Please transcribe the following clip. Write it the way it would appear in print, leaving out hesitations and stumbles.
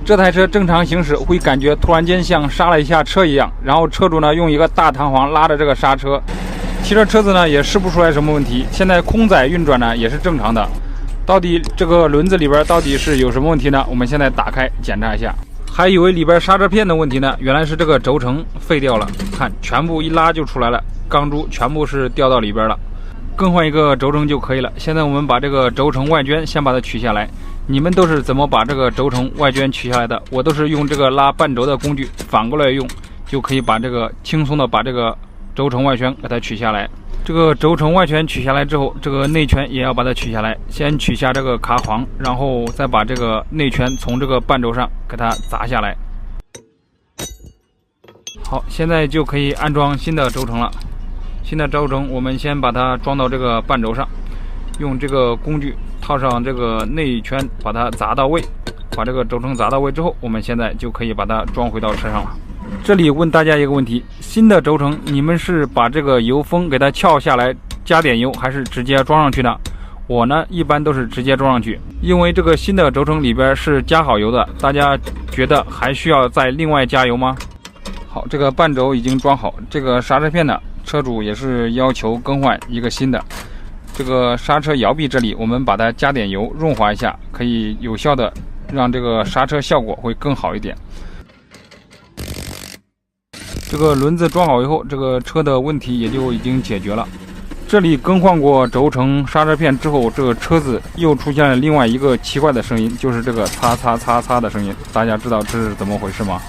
这台车正常行驶会感觉突然间像刹了一下车一样，然后车主呢用一个大弹簧拉着这个刹车，其实车子呢也试不出来什么问题。现在空载运转呢也是正常的，到底这个轮子里边到底是有什么问题呢？我们现在打开检查一下。还以为里边刹车片的问题呢，原来是这个轴承废掉了，看全部一拉就出来了，钢珠全部是掉到里边了，更换一个轴承就可以了。现在我们把这个轴承外圈先把它取下来。你们都是怎么把这个轴承外圈取下来的？我都是用这个拉半轴的工具反过来用，就可以把这个轻松的把这个轴承外圈给它取下来。这个轴承外圈取下来之后，这个内圈也要把它取下来。先取下这个卡簧，然后再把这个内圈从这个半轴上给它砸下来。好，现在就可以安装新的轴承了。新的轴承我们先把它装到这个半轴上，用这个工具套上这个内圈，把它砸到位。把这个轴承砸到位之后，我们现在就可以把它装回到车上了。这里问大家一个问题，新的轴承你们是把这个油封给它撬下来加点油，还是直接装上去呢？我呢一般都是直接装上去，因为这个新的轴承里边是加好油的。大家觉得还需要再另外加油吗？好，这个半轴已经装好，这个刹车片呢，车主也是要求更换一个新的。这个刹车摇臂这里我们把它加点油润滑一下，可以有效的让这个刹车效果会更好一点。这个轮子装好以后，这个车的问题也就已经解决了。这里更换过轴承刹车片之后，这个车子又出现了另外一个奇怪的声音，就是这个擦擦擦擦的声音。大家知道这是怎么回事吗？